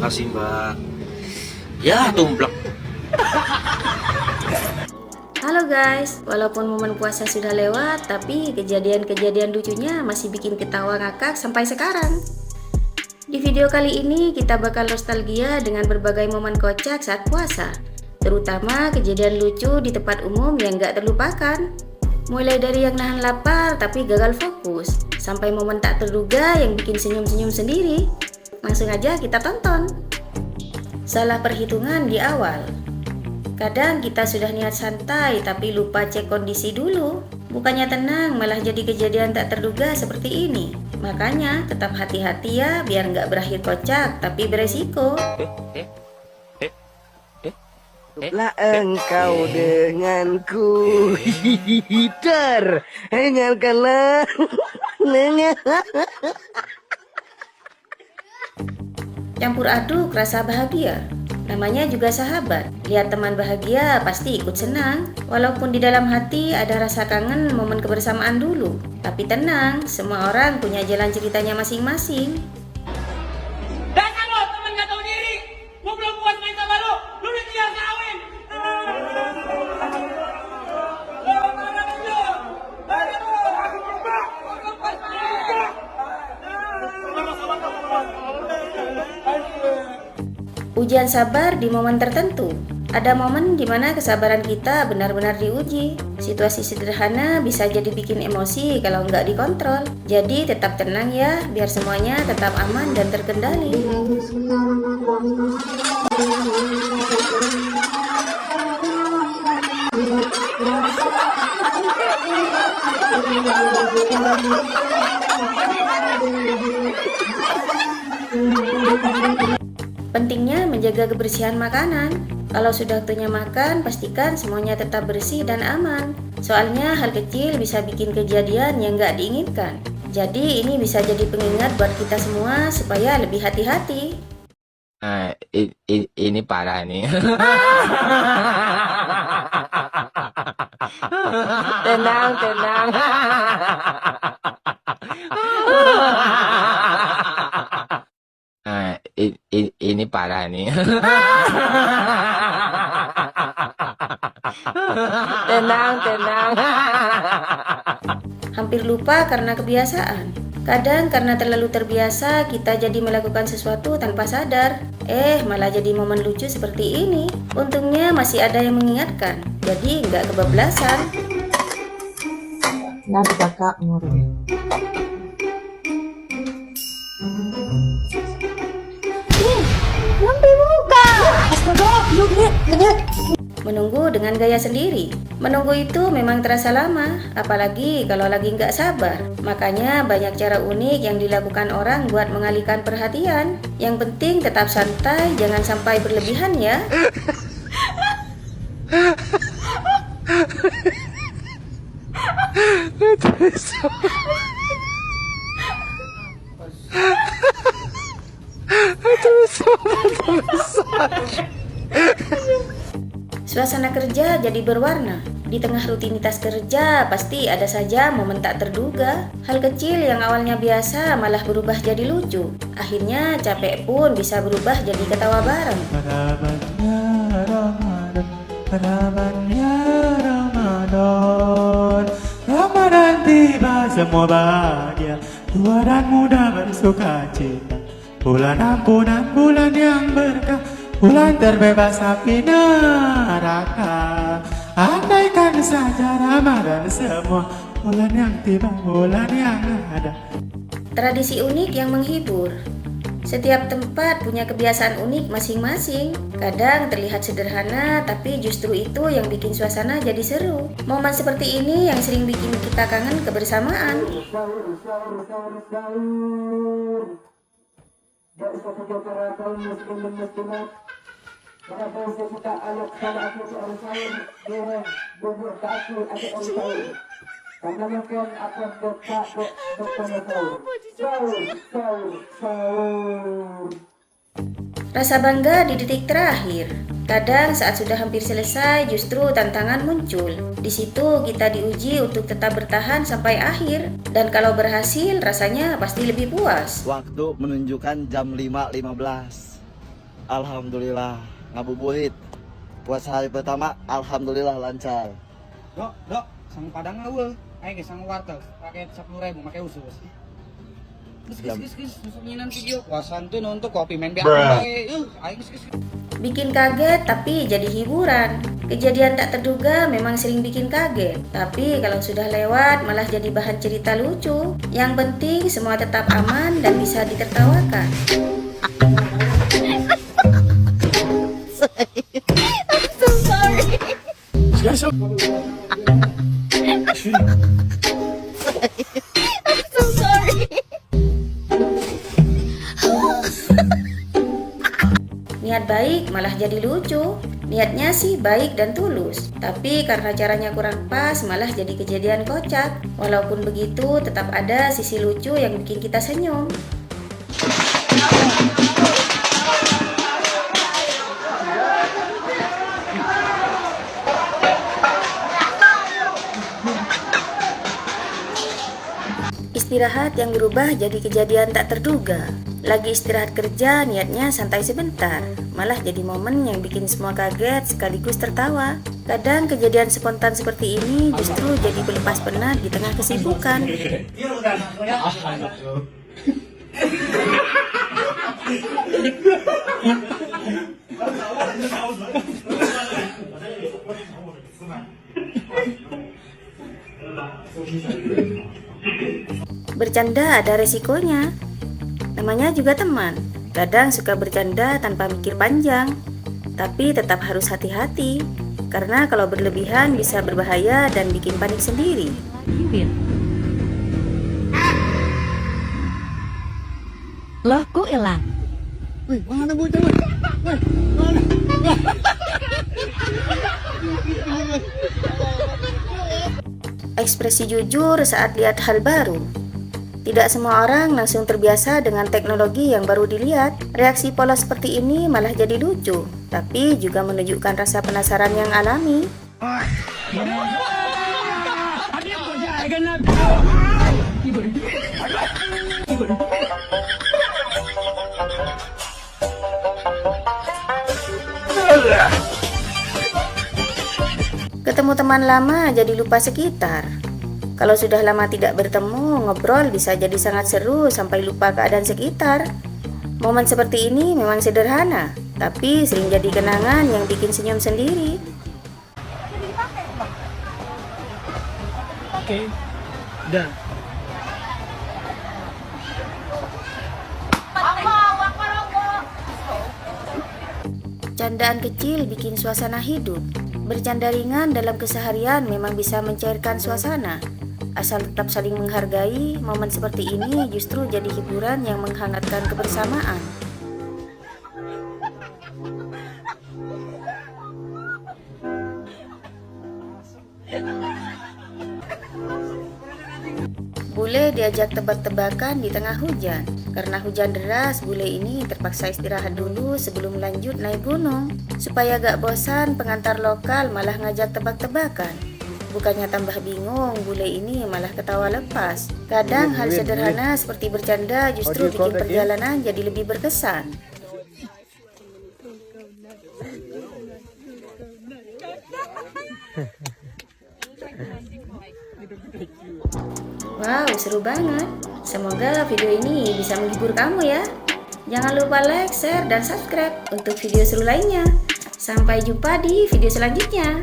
Makasih Mbak. Ya tumplek. Halo guys, walaupun momen puasa sudah lewat, tapi kejadian-kejadian lucunya masih bikin ketawa ngakak sampai sekarang. Di video kali ini kita bakal nostalgia dengan berbagai momen kocak saat puasa, terutama kejadian lucu di tempat umum yang gak terlupakan. Mulai dari yang nahan lapar tapi gagal fokus, sampai momen tak terduga yang bikin senyum-senyum sendiri. Langsung aja kita tonton. Salah perhitungan di awal. Kadang kita sudah niat santai tapi lupa cek kondisi dulu. Bukannya tenang malah jadi kejadian tak terduga seperti ini. Makanya tetap hati-hati ya biar nggak berakhir kocak tapi beresiko. Lah engkau denganku hihihitar dengarkanlah Campur aduk rasa bahagia. Namanya juga sahabat. Lihat teman bahagia pasti ikut senang. Walaupun di dalam hati ada rasa kangen momen kebersamaan dulu. Tapi tenang, semua orang punya jalan ceritanya masing-masing. Dasar lo, temen gak tau diri. Gue belum puas main sama lo. Lu udah tinggal kawin. Ujian sabar di momen tertentu. Ada momen di mana kesabaran kita benar-benar diuji. Situasi sederhana bisa jadi bikin emosi kalau nggak dikontrol. Jadi tetap tenang ya, biar semuanya tetap aman dan terkendali. Pentingnya menjaga kebersihan makanan. Kalau sudah waktunya makan, pastikan semuanya tetap bersih dan aman. Soalnya hal kecil bisa bikin kejadian yang nggak diinginkan. Jadi ini bisa jadi pengingat buat kita semua supaya lebih hati-hati. Ini parah nih. Tenang, tenang. Ini parah nih. Tenang, tenang. Hampir lupa karena kebiasaan. Kadang karena terlalu terbiasa kita jadi melakukan sesuatu tanpa sadar. Malah jadi momen lucu seperti ini. Untungnya masih ada yang mengingatkan. Jadi nggak kebablasan. Nah, kakak ngurus. Menunggu dengan gaya sendiri. Menunggu itu memang terasa lama, apalagi kalau lagi nggak sabar. Makanya banyak cara unik yang dilakukan orang buat mengalihkan perhatian. Yang penting tetap santai, jangan sampai berlebihan ya. Suasana kerja jadi berwarna. Di tengah rutinitas kerja, pasti ada saja momen tak terduga. Hal kecil yang awalnya biasa malah berubah jadi lucu. Akhirnya capek pun bisa berubah jadi ketawa bareng. Ramadan tiba semua bahagia, tua dan muda bersuka cita. Bulan ampunan, bulan yang berkah, bulan terbebas api neraka. Andaikan saja Ramadan semua, bulan yang tiba, bulan yang ada. Tradisi unik yang menghibur. Setiap tempat punya kebiasaan unik masing-masing. Kadang terlihat sederhana, tapi justru itu yang bikin suasana jadi seru. Momen seperti ini yang sering bikin kita kangen kebersamaan. Rasa bangga di detik terakhir. Kadang saat sudah hampir selesai, justru tantangan muncul. Di situ kita diuji untuk tetap bertahan sampai akhir. Dan kalau berhasil, rasanya pasti lebih puas. Waktu menunjukkan jam 5.15. Alhamdulillah ngabuburit. Puasa hari pertama alhamdulillah lancar. Dok, sang padang awal. Ayo ke sang warteg, pakai 10.000, pakai usus. Kis, nusuknya video. Puasaan tuh nonton kopi main biasa. Ayo kis. Bikin kaget tapi jadi hiburan. Kejadian tak terduga memang sering bikin kaget. Tapi kalau sudah lewat malah jadi bahan cerita lucu. Yang penting semua tetap aman dan bisa ditertawakan. Niat baik malah jadi lucu. Niatnya sih baik dan tulus, tapi karena caranya kurang pas malah jadi kejadian kocak. Walaupun begitu tetap ada sisi lucu yang bikin kita senyum. Istirahat yang berubah jadi kejadian tak terduga. Lagi istirahat kerja, niatnya santai sebentar, malah jadi momen yang bikin semua kaget sekaligus tertawa. Kadang kejadian spontan seperti ini justru jadi pelepas penat di tengah kesibukan. Bercanda ada resikonya. Namanya juga teman. Kadang suka bercanda tanpa mikir panjang. Tapi tetap harus hati-hati. Karena kalau berlebihan bisa berbahaya dan bikin panik sendiri. Loh, kok hilang? Wih, mana bocah? Wih, mana? Ekspresi jujur saat lihat hal baru. Tidak semua orang langsung terbiasa dengan teknologi yang baru dilihat. Reaksi pola seperti ini malah jadi lucu, tapi juga menunjukkan rasa penasaran yang alami. Ketemu teman lama jadi lupa sekitar. Kalau sudah lama tidak bertemu, ngobrol bisa jadi sangat seru sampai lupa keadaan sekitar. Momen seperti ini memang sederhana, tapi sering jadi kenangan yang bikin senyum sendiri. Oke. Udah. Candaan kecil bikin suasana hidup. Bercanda ringan dalam keseharian memang bisa mencairkan suasana. Asal tetap saling menghargai, momen seperti ini justru jadi hiburan yang menghangatkan kebersamaan. Bule diajak tebak-tebakan di tengah hujan. Karena hujan deras, bule ini terpaksa istirahat dulu sebelum lanjut naik gunung. Supaya gak bosan, pengantar lokal malah ngajak tebak-tebakan. Bukannya tambah bingung, bule ini malah ketawa lepas. Kadang hal sederhana seperti bercanda justru bikin perjalanan jadi lebih berkesan. Wow, seru banget. Semoga video ini bisa menghibur kamu ya. Jangan lupa like, share, dan subscribe untuk video seru lainnya. Sampai jumpa di video selanjutnya.